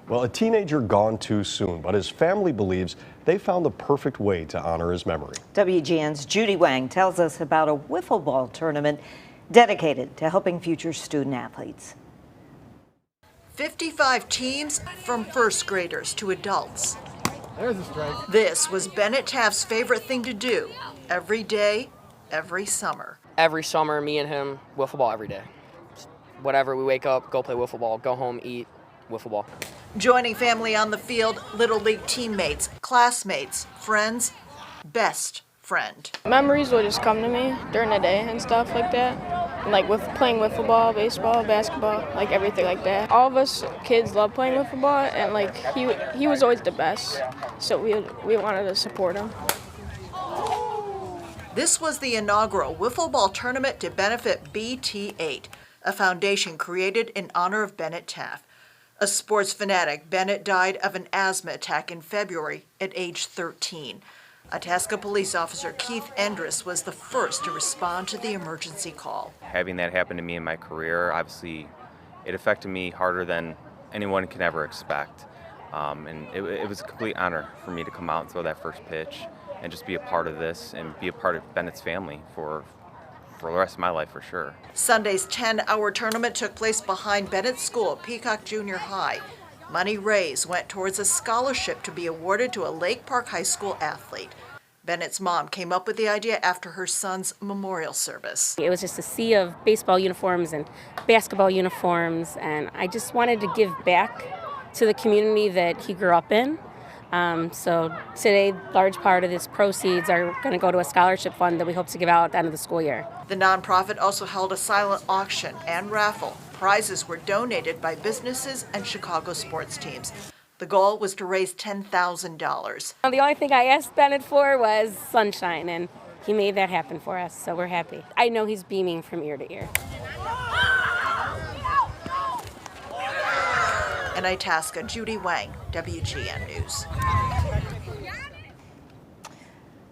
Well, a teenager gone too soon, but his family believes they found the perfect way to honor his memory. WGN's Judy Wang tells us about a wiffle ball tournament dedicated to helping future student athletes. 55 teams from first graders to adults. There's a strike. This was Bennett Taft's favorite thing to do every day, every summer. Every summer, me and him, wiffle ball every day. Whatever, we wake up, go play wiffle ball, go home, eat, wiffle ball. Joining family on the field, Little League teammates, classmates, friends, best friend. Memories will just come to me during the day and stuff like that. Like with playing wiffle ball, baseball, basketball, like everything like that. All of us kids love playing wiffle ball, and like he was always the best, so we wanted to support him. This was the inaugural wiffle ball tournament to benefit BT8, a foundation created in honor of Bennett Taft. A sports fanatic, Bennett died of an asthma attack in February at age 13. Itasca police officer Keith Endress was the first to respond to the emergency call. Having that happen to me in my career, obviously, it affected me harder than anyone can ever expect. And it was a complete honor for me to come out and throw that first pitch and just be a part of this and be a part of Bennett's family for the rest of my life for sure. Sunday's 10-hour tournament took place behind Bennett's school at Peacock Junior High. Money raised went towards a scholarship to be awarded to a Lake Park High School athlete. Bennett's mom came up with the idea after her son's memorial service. It was just a sea of baseball uniforms and basketball uniforms, and I just wanted to give back to the community that he grew up in. So today, large part of this proceeds are going to go to a scholarship fund that we hope to give out at the end of the school year. The nonprofit also held a silent auction and raffle. Prizes were donated by businesses and Chicago sports teams. The goal was to raise $10,000. The only thing I asked Bennett for was sunshine, and he made that happen for us, so we're happy. I know he's beaming from ear to ear. In Itasca, Judy Wang, WGN News.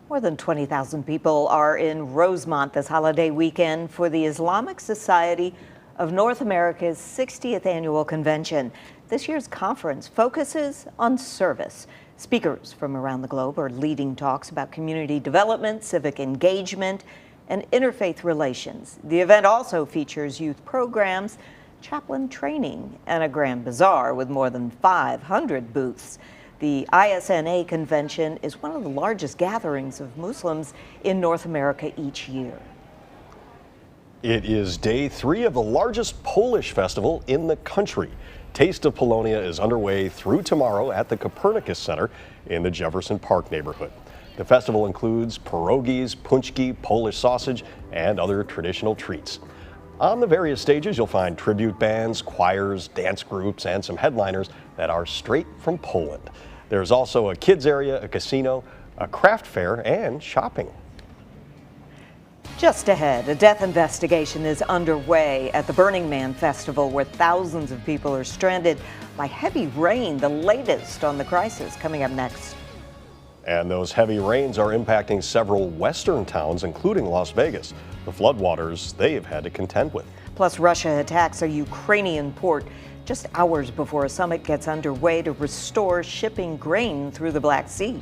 More than 20,000 people are in Rosemont this holiday weekend for the Islamic Society of North America's 60th annual convention. This year's conference focuses on service. Speakers from around the globe are leading talks about community development, civic engagement, and interfaith relations. The event also features youth programs, chaplain training, and a grand bazaar with more than 500 booths. The ISNA convention is one of the largest gatherings of Muslims in North America each year. It is day 3 of the largest Polish festival in the country. Taste of Polonia is underway through tomorrow at the Copernicus Center in the Jefferson Park neighborhood. The festival includes pierogies, punchki, Polish sausage, and other traditional treats. On the various stages, you'll find tribute bands, choirs, dance groups, and some headliners that are straight from Poland. There's also a kids area, a casino, a craft fair, and shopping. Just ahead, a death investigation is underway at the Burning Man Festival, where thousands of people are stranded by heavy rain, the latest on the crisis. Coming up next. And those heavy rains are impacting several western towns, including Las Vegas. The floodwaters they've had to contend with. Plus, Russia attacks a Ukrainian port just hours before a summit gets underway to restore shipping grain through the Black Sea.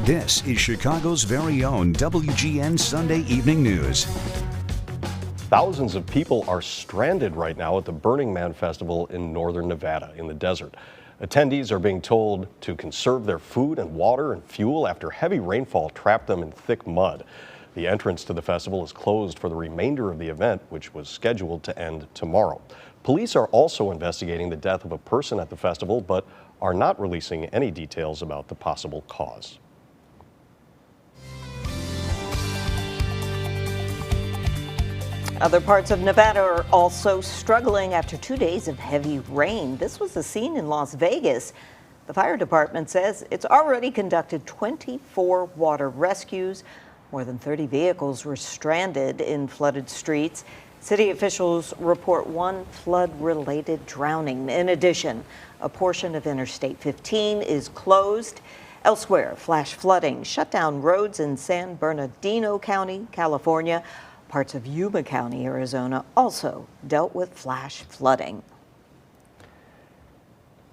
This is Chicago's very own WGN Sunday Evening News. Thousands of people are stranded right now at the Burning Man Festival in northern Nevada in the desert. Attendees are being told to conserve their food and water and fuel after heavy rainfall trapped them in thick mud. The entrance to the festival is closed for the remainder of the event, which was scheduled to end tomorrow. Police are also investigating the death of a person at the festival, but are not releasing any details about the possible cause. Other parts of Nevada are also struggling after 2 days of heavy rain. This was the scene in Las Vegas. The fire department says it's already conducted 24 water rescues. More than 30 vehicles were stranded in flooded streets. City officials report one flood-related drowning. In addition, a portion of Interstate 15 is closed. Elsewhere, flash flooding shut down roads in San Bernardino County, California. Parts of Yuma County, Arizona also dealt with flash flooding.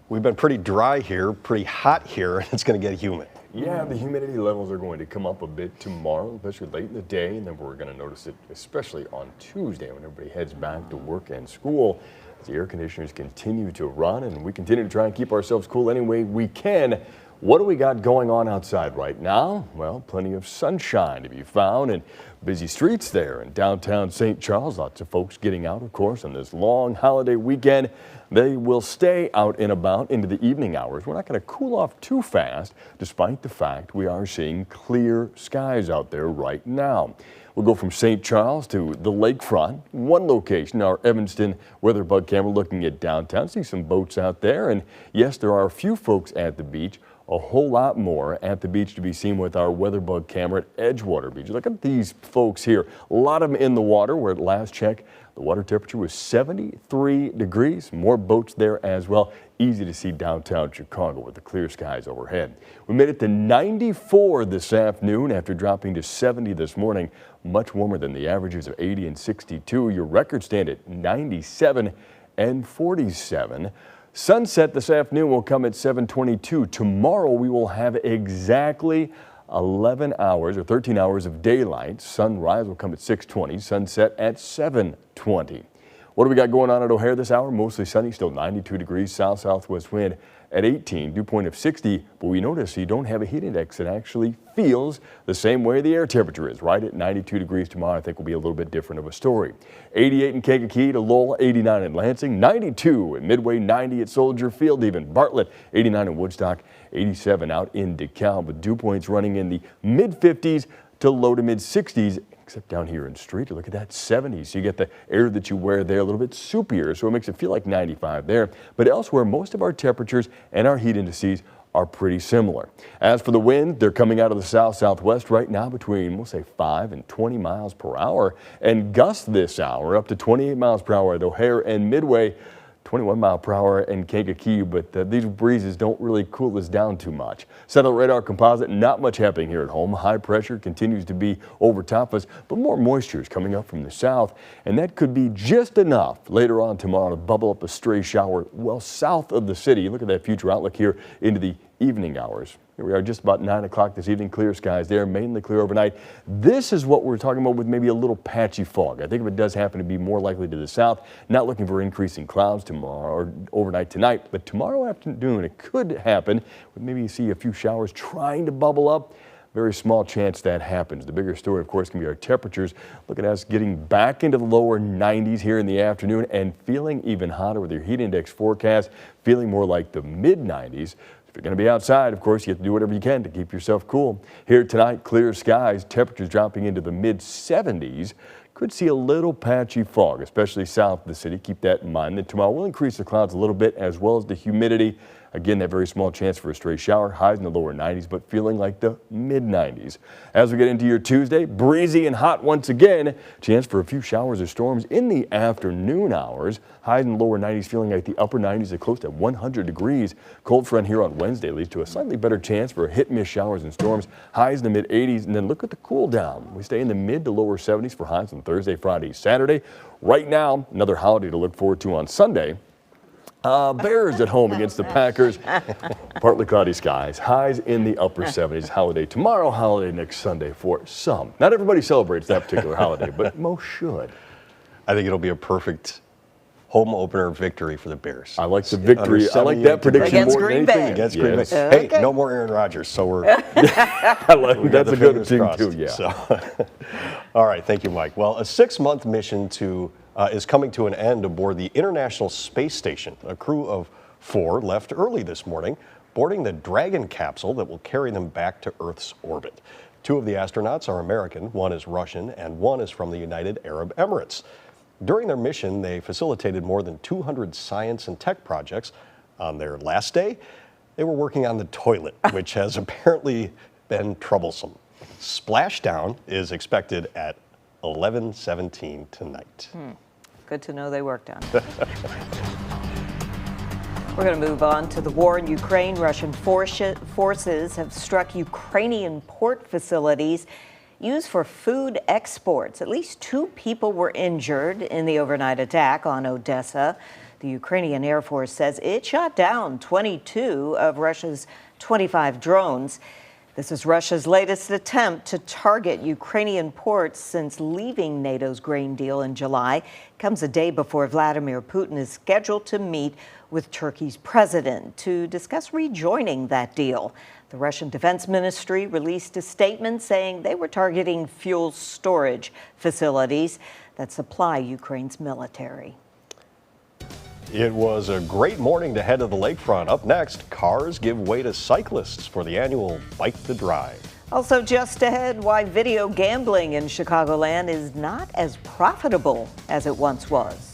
We've been pretty dry here, pretty hot here, and it's going to get humid. Yeah, the humidity levels are going to come up a bit tomorrow, especially late in the day, and then we're going to notice it especially on Tuesday when everybody heads back to work and school. As the air conditioners continue to run and we continue to try and keep ourselves cool any way we can. What do we got going on outside right now? Well, plenty of sunshine to be found and busy streets there in downtown St. Charles. Lots of folks getting out, of course, on this long holiday weekend. They will stay out and about into the evening hours. We're not going to cool off too fast, despite the fact we are seeing clear skies out there right now. We'll go from St. Charles to the lakefront. One location, our Evanston WeatherBug camera looking at downtown. See some boats out there. And yes, there are a few folks at the beach. A whole lot more at the beach to be seen with our WeatherBug camera at Edgewater Beach. Look at these folks here. A lot of them in the water, where at last check, the water temperature was 73 degrees. More boats there as well. Easy to see downtown Chicago with the clear skies overhead. We made it to 94 this afternoon after dropping to 70 this morning. Much warmer than the averages of 80 and 62. Your records stand at 97 and 47. Sunset this afternoon will come at 7:22. Tomorrow we will have exactly 11 hours or 13 hours of daylight. Sunrise will come at 6:20, sunset at 7:20. What do we got going on at O'Hare this hour? Mostly sunny, still 92 degrees, south-southwest wind at 18, dew point of 60. But we notice you don't have a heat index. It actually feels the same way the air temperature is, right at 92 degrees tomorrow. I think will be a little bit different of a story. 88 in Kankakee to Lowell, 89 in Lansing, 92 at Midway, 90 at Soldier Field, even Bartlett, 89 in Woodstock, 87 out in DeKalb, with dew points running in the mid-50s to low to mid-60s. Except down here in Street, look at that, 70s. So you get the air that you wear there a little bit soupier, so it makes it feel like 95 there. But elsewhere, most of our temperatures and our heat indices are pretty similar. As for the wind, they're coming out of the south-southwest right now between, we'll say, 5 and 20 miles per hour. And gusts this hour up to 28 miles per hour at O'Hare and Midway. 21 mile per hour in Kankakee, but these breezes don't really cool us down too much. Satellite radar composite, not much happening here at home. High pressure continues to be over top us, but more moisture is coming up from the south, and that could be just enough later on tomorrow to bubble up a stray shower well south of the city. Look at that future outlook here into the evening hours. Here we are just about 9 o'clock this evening, clear skies there, mainly clear overnight. This is what we're talking about with maybe a little patchy fog. I think if it does happen to be more likely to the south, not looking for increasing clouds tomorrow or overnight tonight, but tomorrow afternoon it could happen. Maybe you see a few showers trying to bubble up. Very small chance that happens. The bigger story, of course, can be our temperatures. Look at us getting back into the lower 90s here in the afternoon and feeling even hotter with your heat index forecast, feeling more like the mid-90s. If you're going to be outside, of course, you have to do whatever you can to keep yourself cool. Here tonight, clear skies, temperatures dropping into the mid-70s. Could see a little patchy fog, especially south of the city. Keep that in mind. Then tomorrow we'll increase the clouds a little bit as well as the humidity. Again, that very small chance for a stray shower, highs in the lower 90s, but feeling like the mid-90s. As we get into your Tuesday, breezy and hot once again. Chance for a few showers or storms in the afternoon hours. Highs in the lower 90s, feeling like the upper 90s at close to 100 degrees. Cold front here on Wednesday leads to a slightly better chance for hit-miss showers and storms. Highs in the mid-80s, and then look at the cool down. We stay in the mid to lower 70s for highs on Thursday, Friday, Saturday. Right now, another holiday to look forward to on Sunday. Bears at home against the Packers. Partly cloudy skies. Highs in the upper 70s. Holiday tomorrow, holiday next Sunday for some. Not everybody celebrates that particular holiday, but most should. I think it'll be a perfect home opener victory for the Bears. I like the victory. I like that prediction Against more Green than Bay. anything. Against Green Bay. Yes. Hey, Okay. no more Aaron Rodgers, so we're I like, we got that's the a good fingers thing crossed. too, yeah. So, all right, thank you, Mike. Well, a 6-month mission is coming to an end aboard the International Space Station. A crew of 4 left early this morning, boarding the Dragon capsule that will carry them back to Earth's orbit. 2 of the astronauts are American, 1 is Russian, and 1 is from the United Arab Emirates. During their mission, they facilitated more than 200 science and tech projects. On their last day, they were working on the toilet, which has apparently been troublesome. Splashdown is expected at 11:17 tonight. Good to know they worked on it. We're going to move on to the war in Ukraine. Russian forces have struck Ukrainian port facilities used for food exports. At least 2 people were injured in the overnight attack on Odessa. The Ukrainian Air Force says it shot down 22 of Russia's 25 drones. This is Russia's latest attempt to target Ukrainian ports since leaving NATO's grain deal in July. It comes a day before Vladimir Putin is scheduled to meet with Turkey's president to discuss rejoining that deal. The Russian Defense Ministry released a statement saying they were targeting fuel storage facilities that supply Ukraine's military. It was a great morning to head to the lakefront. Up next, cars give way to cyclists for the annual Bike the Drive. Also just ahead, why video gambling in Chicagoland is not as profitable as it once was.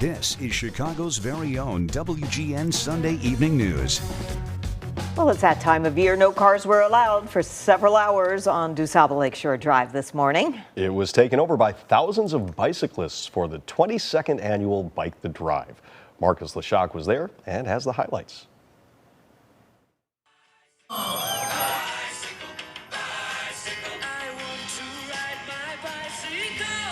This is Chicago's very own WGN Sunday Evening News. Well, it's that time of year. No cars were allowed for several hours on DuSable Lakeshore Drive this morning. It was taken over by thousands of bicyclists for the 22nd annual Bike the Drive. Marcus Leshock was there and has the highlights.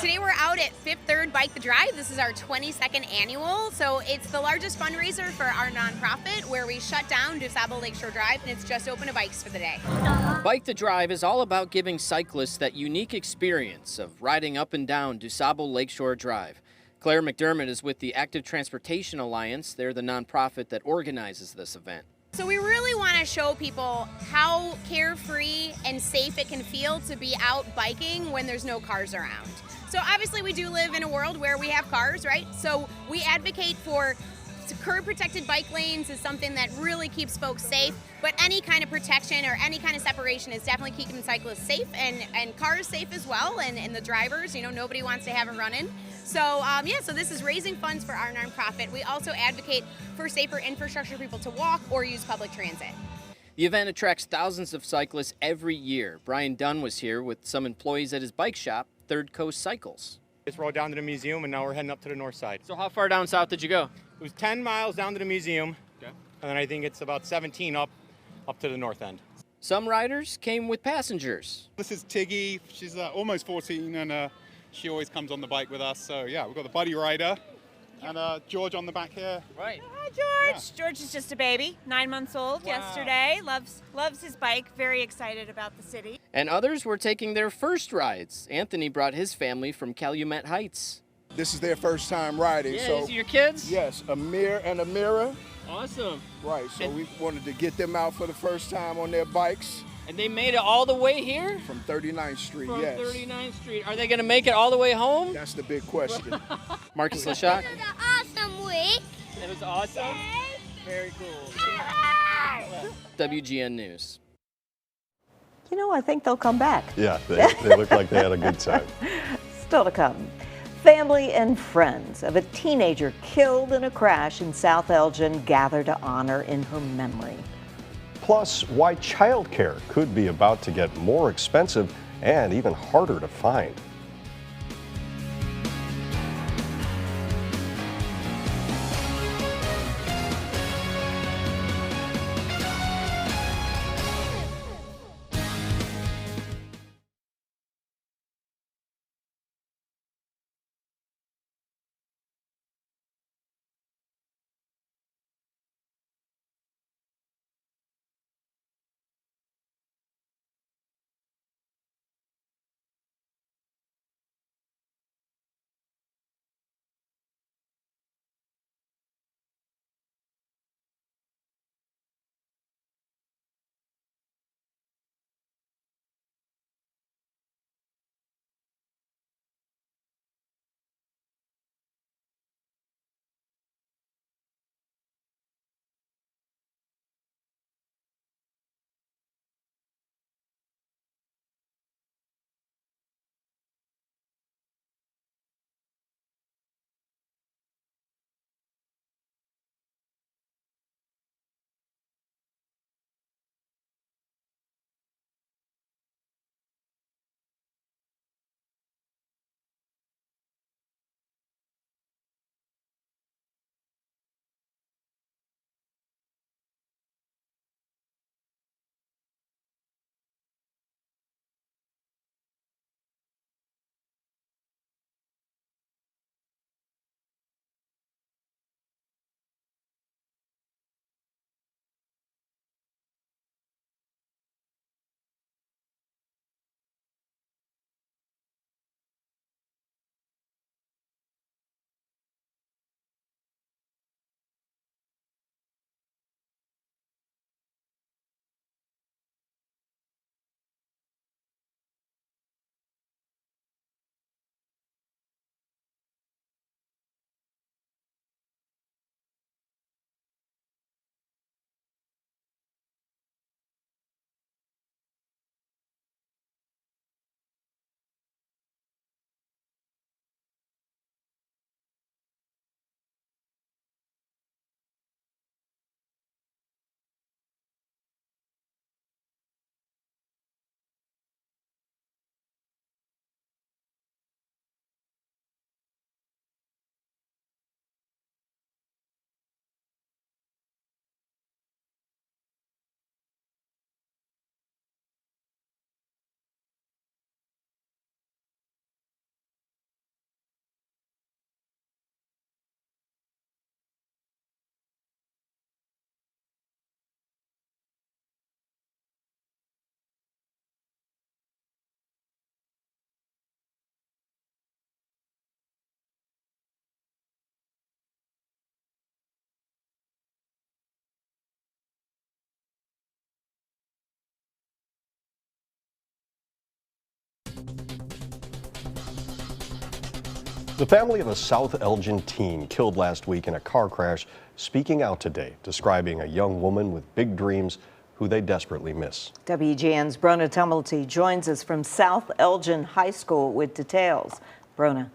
Today we're out at Fifth Third Bike the Drive. This is our 22nd annual, so it's the largest fundraiser for our nonprofit where we shut down DuSable Lakeshore Drive and it's just open to bikes for the day. Bike the Drive is all about giving cyclists that unique experience of riding up and down DuSable Lakeshore Drive. Claire McDermott is with the Active Transportation Alliance. They're the nonprofit that organizes this event. So we really want to show people how carefree and safe it can feel to be out biking when there's no cars around. So obviously we do live in a world where we have cars, right? So we advocate for curb protected bike lanes is something that really keeps folks safe, but any kind of protection or any kind of separation is definitely keeping cyclists safe and cars safe as well, and the drivers, you know, nobody wants to have a run-in. So so this is raising funds for our nonprofit. We also advocate for safer infrastructure for people to walk or use public transit. The event attracts thousands of cyclists every year. Brian Dunn was here with some employees at his bike shop, Third Coast Cycles. Just rode down to the museum and now we're heading up to the north side. So how far down south did you go? It was 10 miles down to the museum, Okay. and then I think it's about 17 up to the north end. Some riders came with passengers. This is Tiggy. She's almost 14 and she always comes on the bike with us. So yeah, we've got the buddy rider and George on the back here. Right. Hi, George. Yeah. George is just a baby, 9 months old. Wow. Yesterday. Loves his bike. Very excited about the city. And others were taking their first rides. Anthony brought his family from Calumet Heights. This is their first time riding. Yeah, so these are your kids? Yes, Amir and Amira. Awesome. Right, so we wanted to get them out for the first time on their bikes. And they made it all the way here? From 39th Street, From yes. 39th Street. Are they going to make it all the way home? That's the big question. Marcus Leshock. It was an awesome week. It was awesome? Very cool. WGN News. You know, I think they'll come back. Yeah, they look like they had a good time. Still to come. Family and friends of a teenager killed in a crash in South Elgin gather to honor in her memory. Plus, why childcare could be about to get more expensive and even harder to find. The family of a South Elgin teen killed last week in a car crash speaking out today, describing a young woman with big dreams who they desperately miss. WGN's Brona Tumulty joins us from South Elgin High School with details. Brona.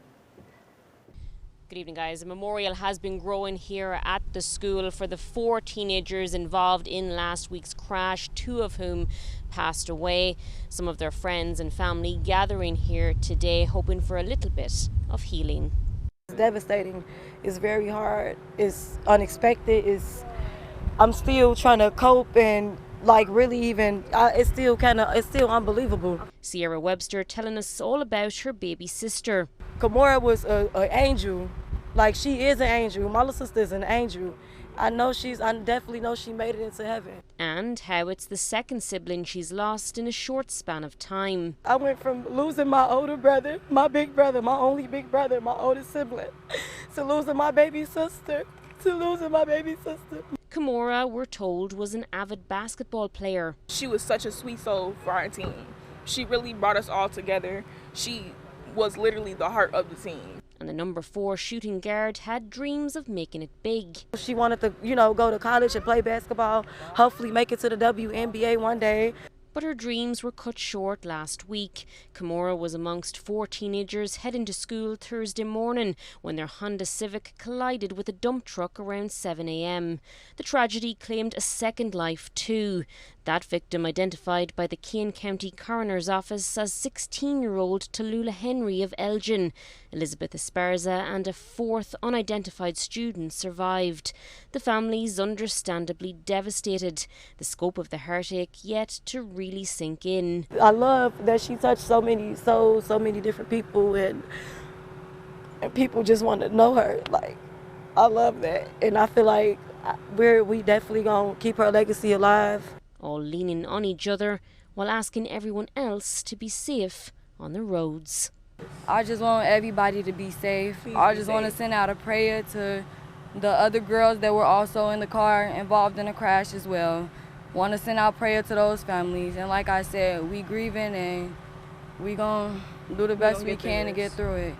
Good evening, guys. A memorial has been growing here at the school for the 4 teenagers involved in last week's crash, 2 of whom passed away. Some of their friends and family gathering here today, hoping for a little bit of healing. It's devastating. It's very hard. It's unexpected. I'm still trying to cope and it's still unbelievable. Sierra Webster telling us all about her baby sister. Kimora was an angel. Like, she is an angel. My little sister is an angel. I definitely know she made it into heaven. And how it's the second sibling she's lost in a short span of time. I went from losing my older brother, my big brother, my only big brother, my oldest sibling, to losing my baby sister, Kimora, we're told, was an avid basketball player. She was such a sweet soul for our team. She really brought us all together. She was literally the heart of the team. And the number 4 shooting guard had dreams of making it big. She wanted to, go to college and play basketball, hopefully make it to the WNBA one day. But her dreams were cut short last week. Kimora was amongst 4 teenagers heading to school Thursday morning when their Honda Civic collided with a dump truck around 7 a.m. The tragedy claimed a second life too. That victim identified by the Kane County Coroner's Office as 16-year-old Tallulah Henry of Elgin. Elizabeth Esparza and a 4th unidentified student survived. The family's understandably devastated. The scope of the heartache yet to really sink in. I love that she touched so many souls, so many different people, and people just want to know her. Like, I love that, and I feel like we definitely gonna keep her legacy alive. All leaning on each other while asking everyone else to be safe on the roads. I just want everybody to be safe. I just want to send out a prayer to the other girls that were also in the car involved in the crash as well. Want to send out prayer to those families. And like I said, we grieving and we gonna do the best we can to get through it.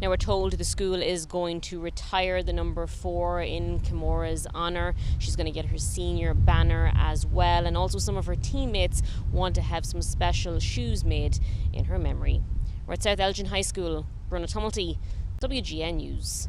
Now we're told the school is going to retire the number 4 in Kimora's honour. She's going to get her senior banner as well, and also some of her teammates want to have some special shoes made in her memory. We're at South Elgin High School. Brona Tumulty, WGN News.